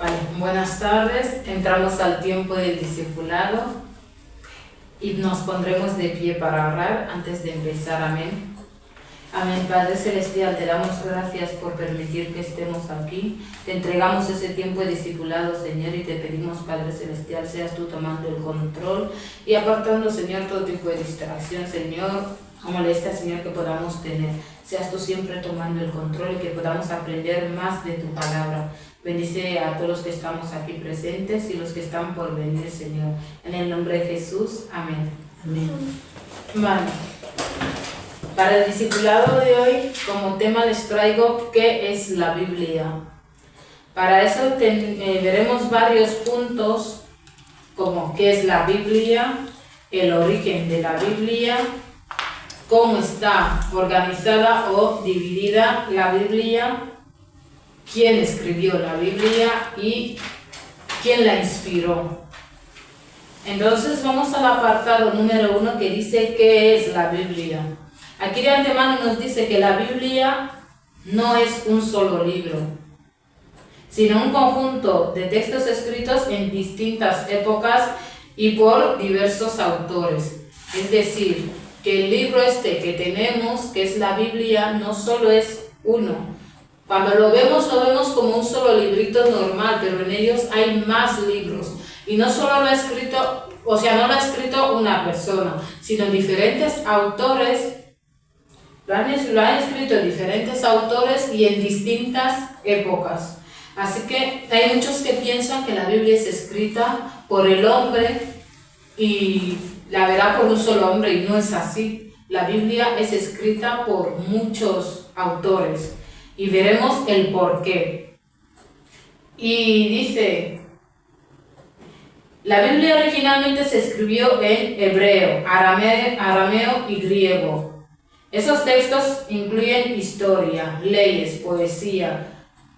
Vale, buenas tardes. Entramos al tiempo del discipulado y nos pondremos de pie para orar antes de empezar. Amén. Amén. Padre Celestial, te damos gracias por permitir que estemos aquí. Te entregamos ese tiempo de discipulado, Señor, y te pedimos, Padre Celestial, seas tú tomando el control y apartando, Señor, todo tipo de distracción, Señor, o molestia, Señor, que podamos tener. Seas tú siempre tomando el control y que podamos aprender más de tu palabra. Bendice a todos los que estamos aquí presentes y los que están por venir, Señor. En el nombre de Jesús. Amén. Amén. Vale. Para el discipulado de hoy, como tema les traigo ¿qué es la Biblia? Para eso veremos varios puntos, como qué es la Biblia, el origen de la Biblia, cómo está organizada o dividida la Biblia, quién escribió la Biblia y quién la inspiró. Entonces vamos al apartado número 1 que dice ¿qué es la Biblia? Aquí de antemano nos dice que la Biblia no es un solo libro, sino un conjunto de textos escritos en distintas épocas y por diversos autores. Es decir, que el libro que tenemos, que es la Biblia, no solo es uno. Cuando lo vemos como un solo librito normal, pero en ellos hay más libros. Y no solo lo ha escrito, no lo ha escrito una persona, sino diferentes autores. Lo han escrito diferentes autores y en distintas épocas. Así que hay muchos que piensan que la Biblia es escrita por el hombre y la verá por un solo hombre, y no es así. La Biblia es escrita por muchos autores y veremos el porqué. Y dice, la Biblia originalmente se escribió en hebreo, arameo y griego. Esos textos incluyen historia, leyes, poesía,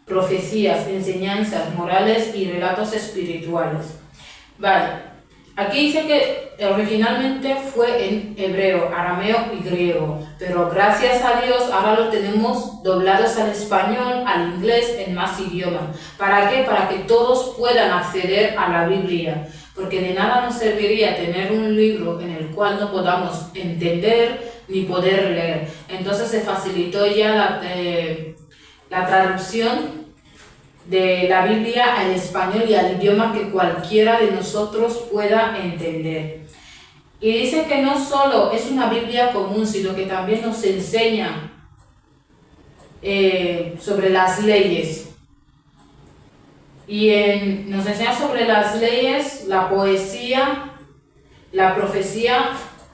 profecías, enseñanzas morales y relatos espirituales. Vale, aquí dice que originalmente fue en hebreo, arameo y griego, pero gracias a Dios ahora lo tenemos doblados al español, al inglés, en más idiomas. ¿Para qué? Para que todos puedan acceder a la Biblia, porque de nada nos serviría tener un libro en el cual no podamos entender ni poder leer. Entonces se facilitó ya la traducción de la Biblia al español y al idioma que cualquiera de nosotros pueda entender. Y dice que no solo es una Biblia común, sino que también nos enseña sobre las leyes. Y nos enseña sobre las leyes, la poesía, la profecía,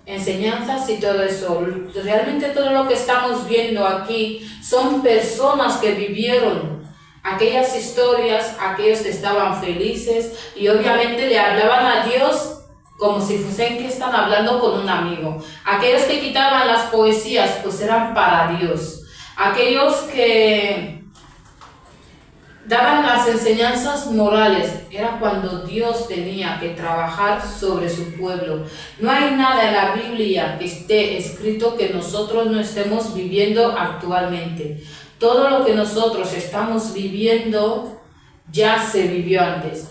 enseñanzas y todo eso. Realmente todo lo que estamos viendo aquí son personas que vivieron aquellas historias, aquellos que estaban felices y obviamente le hablaban a Dios como si fuesen que están hablando con un amigo. Aquellos que quitaban las poesías pues eran para Dios. Aquellos que daban las enseñanzas morales, era cuando Dios tenía que trabajar sobre su pueblo. No hay nada en la Biblia que esté escrito que nosotros no estemos viviendo actualmente. Todo lo que nosotros estamos viviendo ya se vivió antes.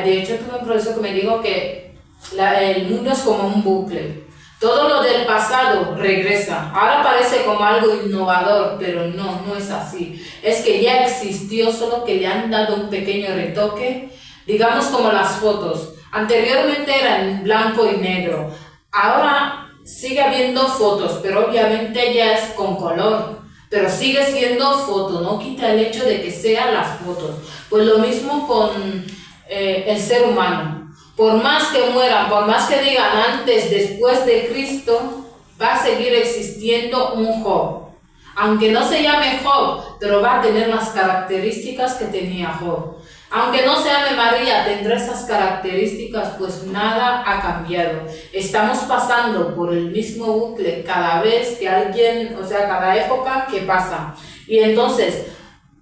De hecho, tuve un profesor que me dijo que el mundo es como un bucle. Todo lo del pasado regresa. Ahora parece como algo innovador, pero no es así. Es que ya existió, solo que le han dado un pequeño retoque. Digamos como las fotos. Anteriormente eran en blanco y negro. Ahora sigue habiendo fotos, pero obviamente ya es con color. Pero sigue siendo foto, no quita el hecho de que sean las fotos. Pues lo mismo con el ser humano. Por más que mueran, por más que digan antes, después de Cristo, va a seguir existiendo un Job. Aunque no se llame Job, pero va a tener las características que tenía Job. Aunque no se llame María, tendrá esas características, pues nada ha cambiado. Estamos pasando por el mismo bucle cada vez que cada época que pasa. Y entonces,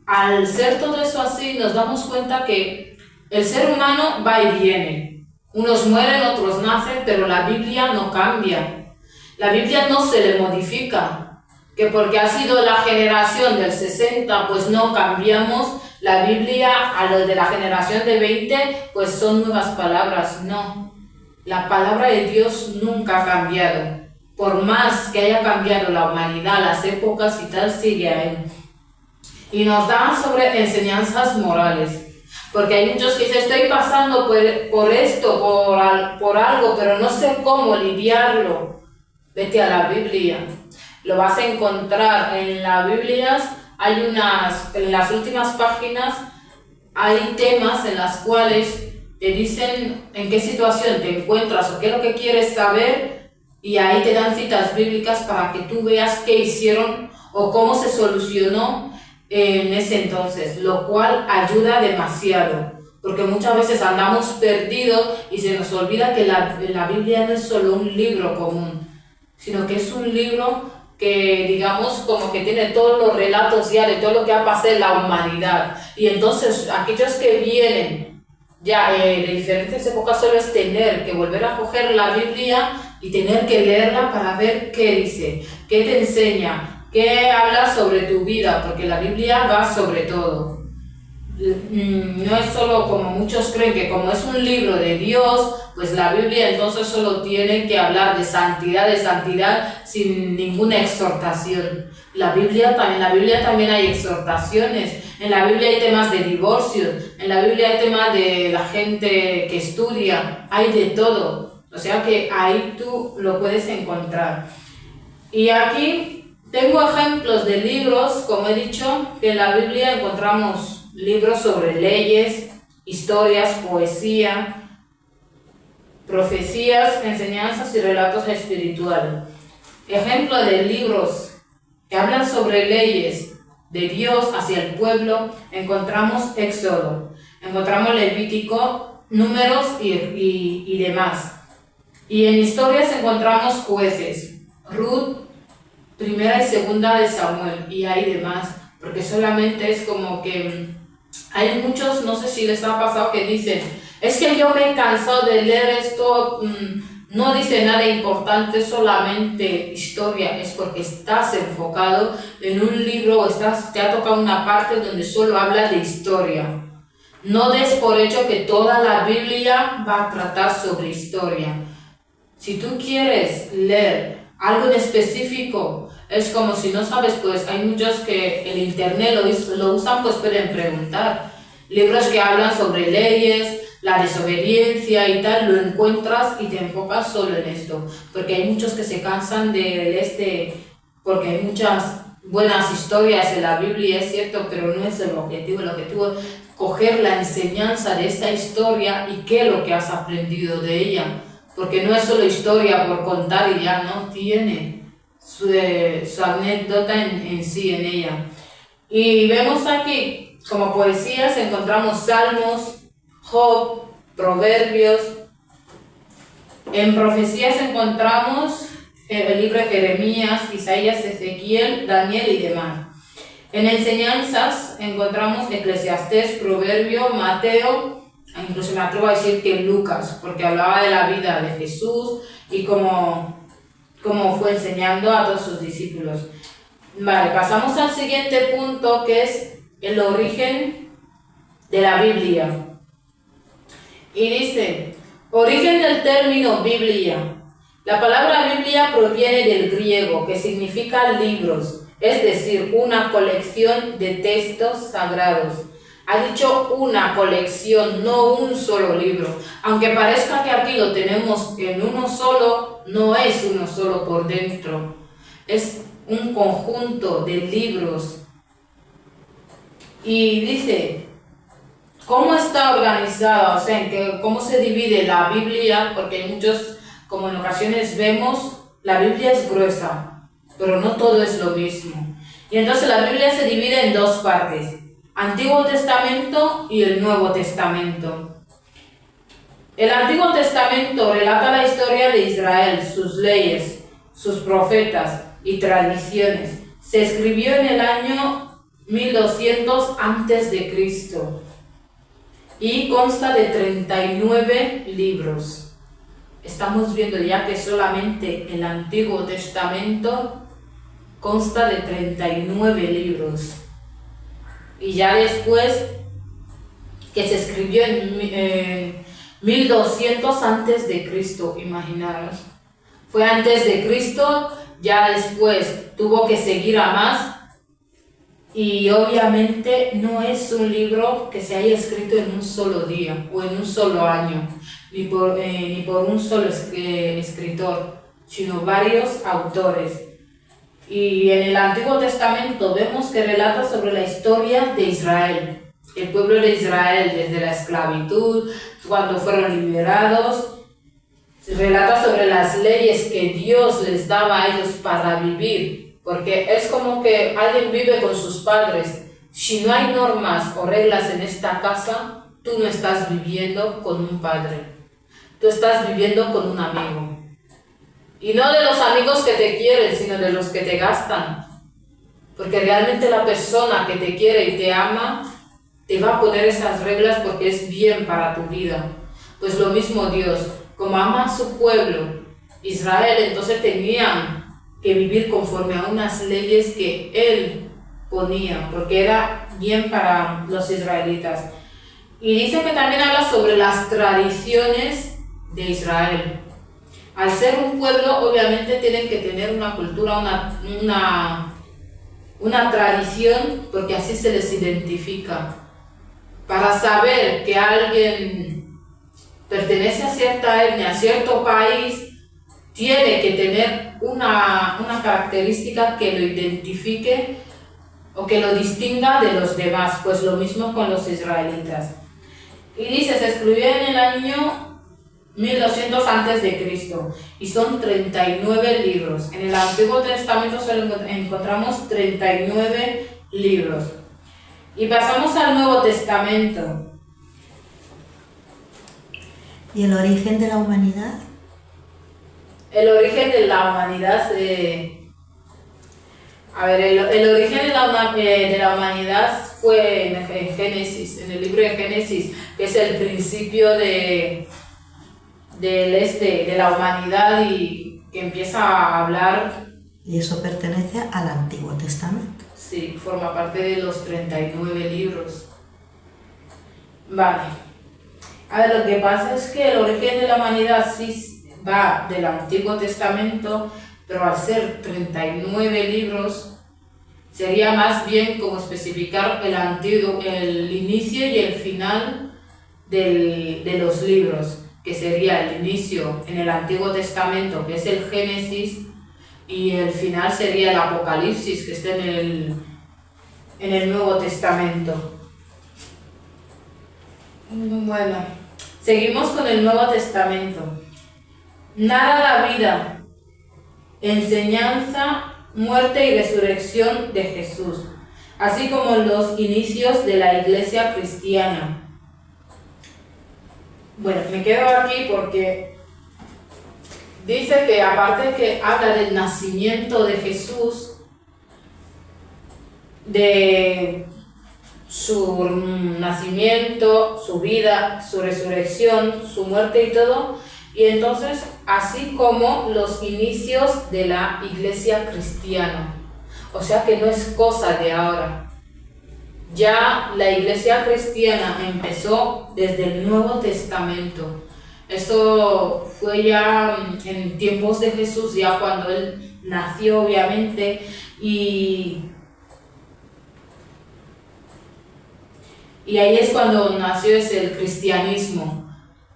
al ser todo eso así, nos damos cuenta que el ser humano va y viene. Unos mueren, otros nacen, pero la Biblia no cambia. La Biblia no se le modifica. Que porque ha sido la generación del 60, pues no cambiamos, la Biblia a los de la generación de 20 pues son nuevas palabras. No, la palabra de Dios nunca ha cambiado. Por más que haya cambiado la humanidad, las épocas y tal, sigue ahí. Y nos da sobre enseñanzas morales. Porque hay muchos que dicen, estoy pasando por esto, por algo, pero no sé cómo lidiarlo. Vete a la Biblia. Lo vas a encontrar en las Biblias. En las últimas páginas, hay temas en las cuales te dicen en qué situación te encuentras o qué es lo que quieres saber, y ahí te dan citas bíblicas para que tú veas qué hicieron o cómo se solucionó en ese entonces, lo cual ayuda demasiado, porque muchas veces andamos perdidos y se nos olvida que la Biblia no es solo un libro común, sino que es un libro que, digamos, como que tiene todos los relatos ya de todo lo que ha pasado en la humanidad. Y entonces aquellos que vienen ya de diferentes épocas solo es tener que volver a coger la Biblia y tener que leerla para ver qué dice, qué te enseña, qué habla sobre tu vida, porque la Biblia va sobre todo. No es solo como muchos creen que como es un libro de Dios, pues la Biblia entonces solo tiene que hablar de santidad sin ninguna exhortación. En la Biblia también hay exhortaciones. En la Biblia hay temas de divorcio, en la Biblia hay temas de la gente que estudia, hay de todo. O sea que ahí tú lo puedes encontrar. Y aquí tengo ejemplos de libros, como he dicho, que en la Biblia encontramos libros sobre leyes, historias, poesía, profecías, enseñanzas y relatos espirituales. Ejemplo de libros que hablan sobre leyes de Dios hacia el pueblo, encontramos Éxodo, encontramos Levítico, Números y demás. Y en historias encontramos Jueces, Ruth, Primera y Segunda de Samuel, y hay demás, porque solamente es como que hay muchos, no sé si les ha pasado, que dicen, es que yo me he cansado de leer esto, no dice nada importante, solamente historia. Es porque estás enfocado en un libro o te ha tocado una parte donde solo habla de historia. No des por hecho que toda la Biblia va a tratar sobre historia. Si tú quieres leer algo en específico, es como si no sabes, pues hay muchos que el internet lo usan, pues pueden preguntar. Libros que hablan sobre leyes, la desobediencia y tal, lo encuentras y te enfocas solo en esto. Porque hay muchos que se cansan porque hay muchas buenas historias en la Biblia, es cierto, pero no es el objetivo. El objetivo es coger la enseñanza de esa historia y qué es lo que has aprendido de ella. Porque no es solo historia por contar y ya, no tiene su anécdota en sí, en ella. Y vemos aquí, como poesías, encontramos Salmos, Job, Proverbios. En profecías encontramos el libro de Jeremías, Isaías, Ezequiel, Daniel y demás. En enseñanzas encontramos Eclesiastés, Proverbio, Mateo, incluso me atrevo a decir que Lucas, porque hablaba de la vida de Jesús y cómo fue enseñando a todos sus discípulos. Vale, pasamos al siguiente punto, que es el origen de la Biblia. Y dice, origen del término Biblia. La palabra Biblia proviene del griego, que significa libros, es decir, una colección de textos sagrados. Ha dicho una colección, no un solo libro. Aunque parezca que aquí lo tenemos en uno solo, no es uno solo por dentro. Es un conjunto de libros. Y dice, ¿cómo está organizada? O sea, ¿cómo se divide la Biblia? Porque hay muchos, como en ocasiones vemos, la Biblia es gruesa, pero no todo es lo mismo. Y entonces la Biblia se divide en dos partes. Antiguo Testamento y el Nuevo Testamento. El Antiguo Testamento relata la historia de Israel, sus leyes, sus profetas y tradiciones. Se escribió en el año 1200 a.C. y consta de 39 libros. Estamos viendo ya que solamente el Antiguo Testamento consta de 39 libros. y ya después que se escribió en 1200 antes de Cristo, imaginaros. Fue antes de Cristo, ya después tuvo que seguir a más, y obviamente no es un libro que se haya escrito en un solo día o en un solo año, ni por un solo escritor, sino varios autores. Y en el Antiguo Testamento vemos que relata sobre la historia de Israel, el pueblo de Israel desde la esclavitud, cuando fueron liberados. Relata sobre las leyes que Dios les daba a ellos para vivir, porque es como que alguien vive con sus padres. Si no hay normas o reglas en esta casa, tú no estás viviendo con un padre, tú estás viviendo con un amigo. Y no de los amigos que te quieren, sino de los que te gastan. Porque realmente la persona que te quiere y te ama, te va a poner esas reglas porque es bien para tu vida. Pues lo mismo Dios, como ama a su pueblo, Israel, entonces tenían que vivir conforme a unas leyes que Él ponía, porque era bien para los israelitas. Y dice que también habla sobre las tradiciones de Israel. Al ser un pueblo, obviamente tienen que tener una cultura, una tradición, porque así se les identifica. Para saber que alguien pertenece a cierta etnia, a cierto país, tiene que tener una característica que lo identifique o que lo distinga de los demás, pues lo mismo con los israelitas. Y dice, se escribió en el año 1200 antes de Cristo y son 39 libros. En el Antiguo Testamento solo encontramos 39 libros. Y pasamos al Nuevo Testamento. ¿Y el origen de la humanidad? El origen de la humanidad, el origen de la humanidad fue en Génesis, en el libro de Génesis, que es el principio de la humanidad y que empieza a hablar. Y eso pertenece al Antiguo Testamento. Sí, forma parte de los 39 libros. Vale. A ver, lo que pasa es que el origen de la humanidad sí va del Antiguo Testamento, pero al ser 39 libros, sería más bien como especificar el inicio y el final de los libros, que sería el inicio en el Antiguo Testamento, que es el Génesis, y el final sería el Apocalipsis, que está en el Nuevo Testamento. Bueno, seguimos con el Nuevo Testamento. Narra la vida, enseñanza, muerte y resurrección de Jesús, así como los inicios de la Iglesia cristiana. Bueno, me quedo aquí porque dice que aparte que habla del nacimiento de Jesús, de su nacimiento, su vida, su resurrección, su muerte y todo, y entonces así como los inicios de la Iglesia cristiana. O sea que no es cosa de ahora. Ya la Iglesia cristiana empezó desde el Nuevo Testamento. Esto fue ya en tiempos de Jesús, ya cuando Él nació obviamente, y ahí es cuando nació el cristianismo,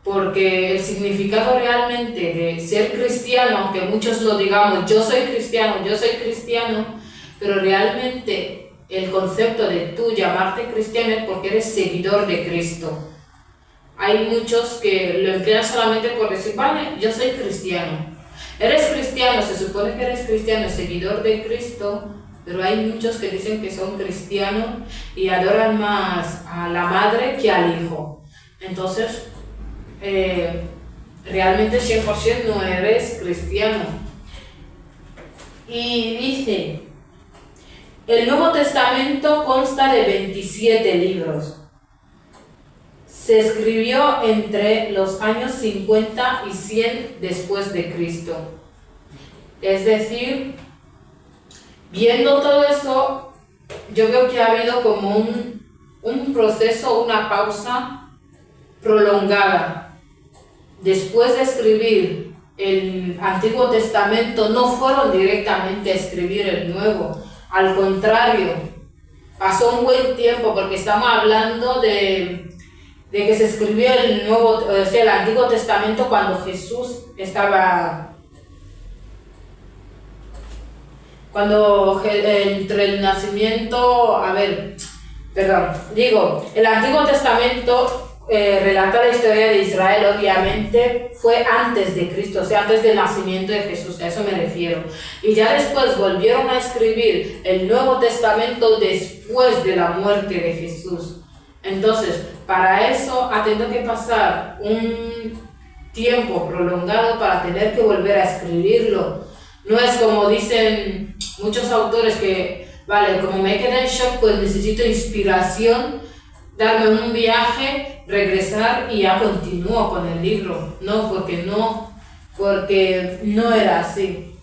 porque el significado realmente de ser cristiano, aunque muchos lo digamos, yo soy cristiano, pero realmente el concepto de tú llamarte cristiano es porque eres seguidor de Cristo. Hay muchos que lo emplean solamente por decir, vale, yo soy cristiano. Eres cristiano, se supone que eres cristiano, seguidor de Cristo, pero hay muchos que dicen que son cristianos y adoran más a la madre que al hijo. Entonces, realmente 100% no eres cristiano. Y dice, el Nuevo Testamento consta de 27 libros. Se escribió entre los años 50 y 100 después de Cristo. Es decir, viendo todo eso, yo veo que ha habido como un un proceso, una pausa prolongada. Después de escribir el Antiguo Testamento, no fueron directamente a escribir el Nuevo. Al contrario, pasó un buen tiempo, porque estamos hablando de que se escribió el Antiguo Testamento cuando Jesús estaba... entre el nacimiento, el Antiguo Testamento relata la historia de Israel, obviamente, fue antes de Cristo, o sea, antes del nacimiento de Jesús, a eso me refiero. Y ya después volvieron a escribir el Nuevo Testamento después de la muerte de Jesús. Entonces, para eso ha tenido que pasar un tiempo prolongado para tener que volver a escribirlo. No es como dicen muchos autores que, como me quedé en shock, pues necesito inspiración, darme un viaje, regresar y ya continúo con el libro. No, porque no era así.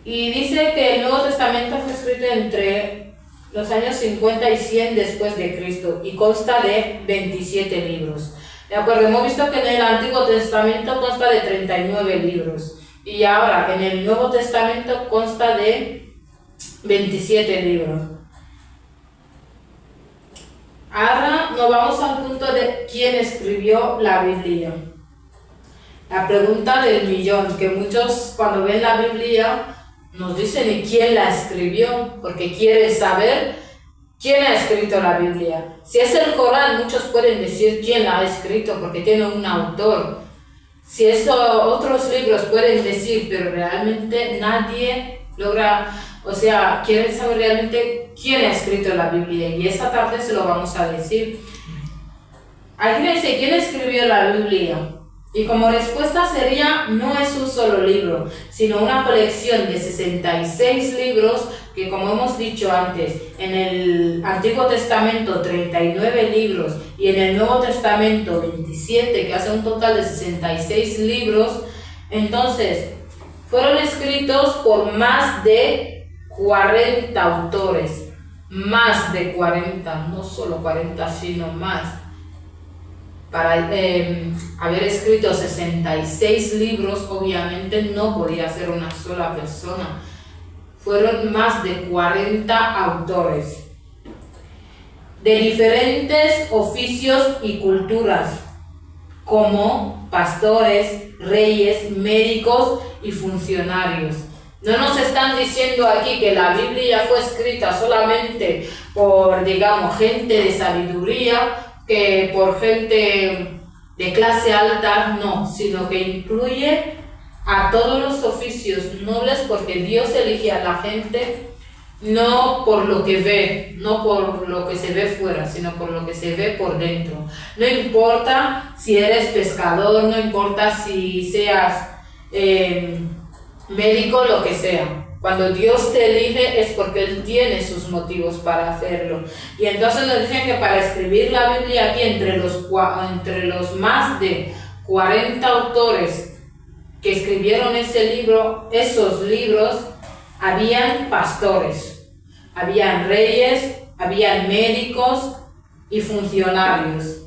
Y dice que el Nuevo Testamento fue escrito entre los años 50 y 100 después de Cristo y consta de 27 libros. De acuerdo, hemos visto que en el Antiguo Testamento consta de 39 libros. Y ahora, en el Nuevo Testamento consta de 27 libros. Ahora nos vamos al punto de quién escribió la Biblia. La pregunta del millón, que muchos cuando ven la Biblia nos dicen ¿y quién la escribió? Porque quieren saber quién ha escrito la Biblia. Si es el Corán, muchos pueden decir quién la ha escrito porque tiene un autor. Si otros libros pueden decir, pero realmente nadie logra, quieren saber realmente quién ha escrito la Biblia, y esta tarde se lo vamos a decir. Aquí dice, ¿quién escribió la Biblia? Y como respuesta sería, no es un solo libro, sino una colección de 66 libros que, como hemos dicho antes, en el Antiguo Testamento 39 libros y en el Nuevo Testamento 27, que hace un total de 66 libros. Entonces, fueron escritos por más de 40 autores, más de 40, no solo 40, sino más. Para haber escrito 66 libros, obviamente no podía ser una sola persona. Fueron más de 40 autores de diferentes oficios y culturas, como pastores, reyes, médicos y funcionarios. No nos están diciendo aquí que la Biblia fue escrita solamente por, gente de sabiduría, que por gente de clase alta, no, sino que incluye a todos los oficios nobles, porque Dios elige a la gente no por lo que ve, no por lo que se ve fuera, sino por lo que se ve por dentro. No importa si eres pescador, no importa si seas médico, lo que sea. Cuando Dios te elige es porque Él tiene sus motivos para hacerlo. Y entonces nos dicen que para escribir la Biblia aquí, entre los más de 40 autores que escribieron esos libros, habían pastores, habían reyes, habían médicos y funcionarios.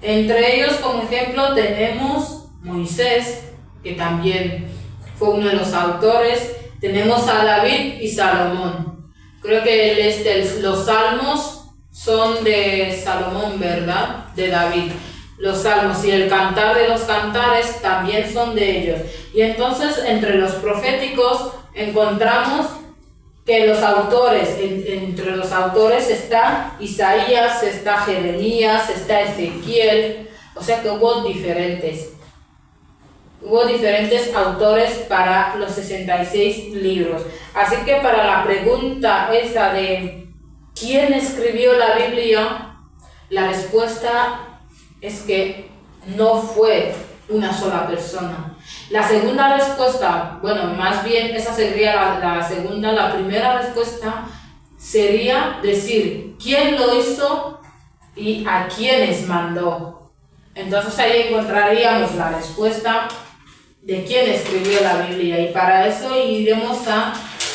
Entre ellos, como ejemplo, tenemos Moisés, que también fue uno de los autores. Tenemos a David y Salomón. Creo que los salmos son de Salomón, ¿verdad? De David. Los salmos y el cantar de los cantares también son de ellos. Y entonces entre los proféticos encontramos que entre los autores está Isaías, está Jeremías, está Ezequiel, o sea que hubo diferentes autores para los 66 libros. Así que para la pregunta esa de ¿quién escribió la Biblia? La respuesta es que no fue una sola persona. La segunda respuesta, más bien esa sería la segunda. La primera respuesta sería decir quién lo hizo y a quiénes mandó. Entonces ahí encontraríamos la respuesta de quién escribió la Biblia, y para eso iremos a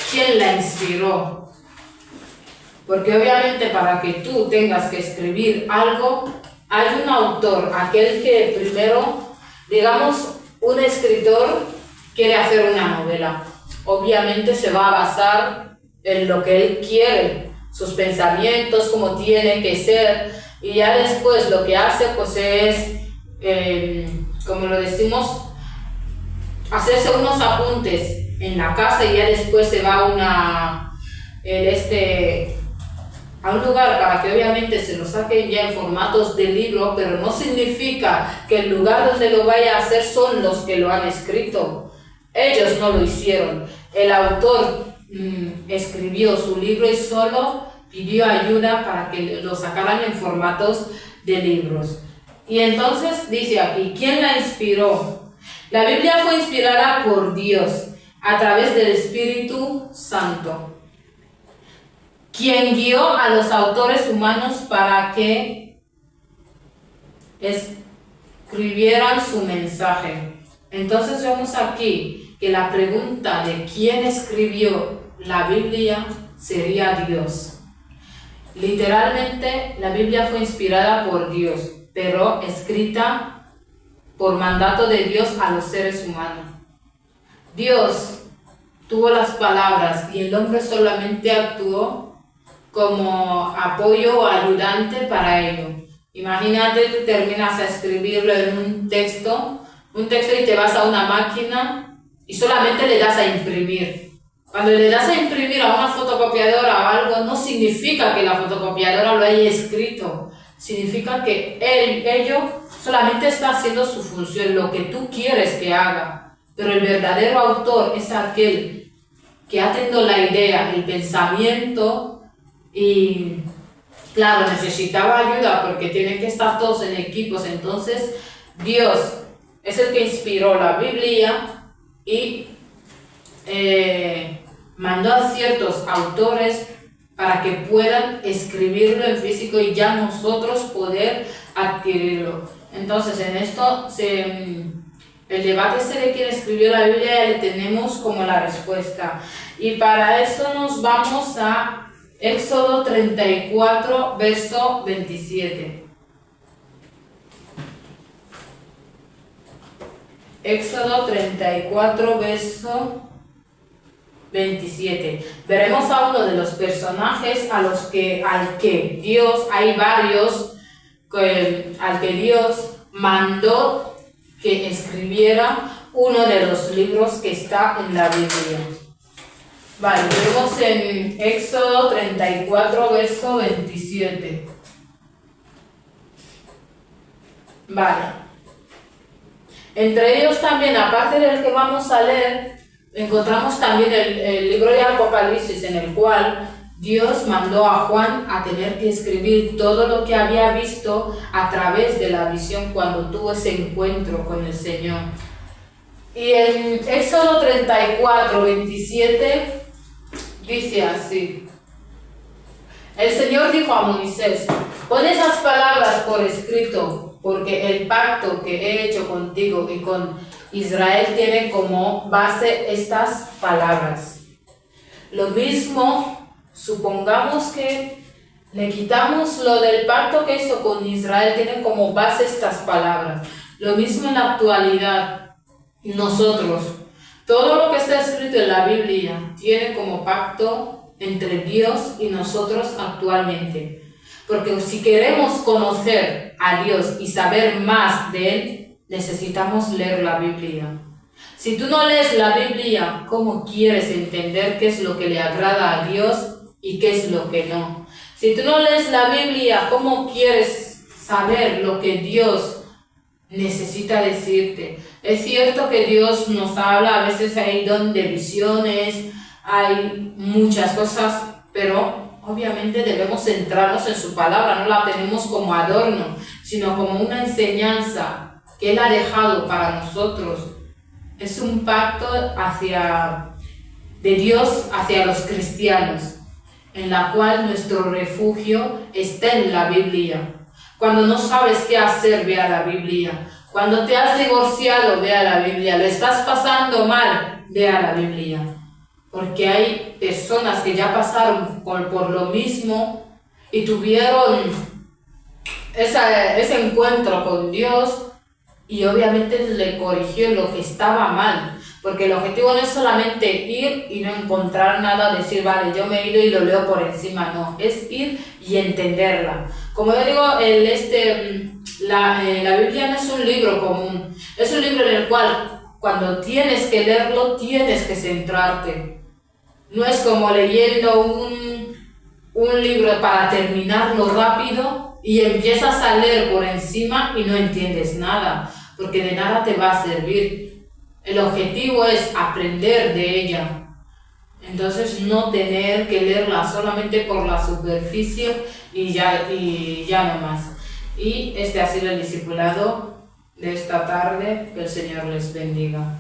quién la inspiró. Porque obviamente para que tú tengas que escribir algo, hay un autor, aquel que primero, digamos, un escritor quiere hacer una novela. Obviamente se va a basar en lo que él quiere, sus pensamientos, cómo tiene que ser, y ya después lo que hace pues es, como lo decimos, hacerse unos apuntes en la casa y ya después se va a un lugar para que obviamente se lo saquen ya en formatos de libro, pero no significa que el lugar donde lo vaya a hacer son los que lo han escrito. Ellos no lo hicieron. El autor escribió su libro y solo pidió ayuda para que lo sacaran en formatos de libros. Y entonces dice aquí, ¿quién la inspiró? La Biblia fue inspirada por Dios a través del Espíritu Santo, quien guió a los autores humanos para que escribieran su mensaje. Entonces vemos aquí que la pregunta de quién escribió la Biblia sería Dios. Literalmente la Biblia fue inspirada por Dios, pero escrita por mandato de Dios a los seres humanos. Dios tuvo las palabras y el hombre solamente actuó como apoyo o ayudante para ello. Imagínate, tú terminas a escribirlo en un texto y te vas a una máquina y solamente le das a imprimir. Cuando le das a imprimir a una fotocopiadora o algo, no significa que la fotocopiadora lo haya escrito, significa que ello solamente está haciendo su función, lo que tú quieres que haga. Pero el verdadero autor es aquel que ha tenido la idea, el pensamiento y, claro, necesitaba ayuda porque tienen que estar todos en equipos. Entonces, Dios es el que inspiró la Biblia y mandó a ciertos autores para que puedan escribirlo en físico y ya nosotros poder adquirirlo. Entonces, en esto, el debate de quién escribió la Biblia ya le tenemos como la respuesta. Y para eso nos vamos a Éxodo 34, verso 27. Éxodo 34, verso 27. Veremos a uno de los personajes al que Dios, hay varios, al que Dios mandó que escribiera uno de los libros que está en la Biblia. Vale, vemos en Éxodo 34, verso 27. Vale. Entre ellos también, aparte del que vamos a leer, encontramos también el libro de Apocalipsis, en el cual Dios mandó a Juan a tener que escribir todo lo que había visto a través de la visión cuando tuvo ese encuentro con el Señor. Y en Éxodo 34, 27 dice así: el Señor dijo a Moisés, pon esas palabras por escrito, porque el pacto que he hecho contigo y con Israel tiene como base estas palabras. Lo mismo, supongamos que le quitamos lo del pacto que hizo con Israel, tiene como base estas palabras. Lo mismo en la actualidad, nosotros, todo lo que está escrito en la Biblia tiene como pacto entre Dios y nosotros actualmente. Porque si queremos conocer a Dios y saber más de Él, necesitamos leer la Biblia. Si tú no lees la Biblia, ¿cómo quieres entender qué es lo que le agrada a Dios y qué es lo que no? Si tú no lees la Biblia, ¿cómo quieres saber lo que Dios necesita decirte? Es cierto que Dios nos habla, a veces hay don de visiones, hay muchas cosas, pero obviamente debemos centrarnos en su palabra, no la tenemos como adorno, sino como una enseñanza que Él ha dejado para nosotros. Es un pacto de Dios hacia los cristianos, en la cual nuestro refugio está en la Biblia. Cuando no sabes qué hacer, ve a la Biblia. Cuando te has divorciado, ve a la Biblia. Lo estás pasando mal, ve a la Biblia. porque hay personas que ya pasaron por lo mismo y tuvieron ese encuentro con Dios y obviamente le corrigió lo que estaba mal, porque el objetivo no es solamente ir y no encontrar nada, decir, vale, yo me he ido y lo leo por encima, no, es ir y entenderla. Como yo digo, la Biblia no es un libro común, es un libro en el cual cuando tienes que leerlo tienes que centrarte. No es como leyendo un libro para terminarlo rápido y empiezas a leer por encima y no entiendes nada, porque de nada te va a servir. El objetivo es aprender de ella. Entonces no tener que leerla solamente por la superficie y ya no más. Y este ha sido el discipulado de esta tarde. Que el Señor les bendiga.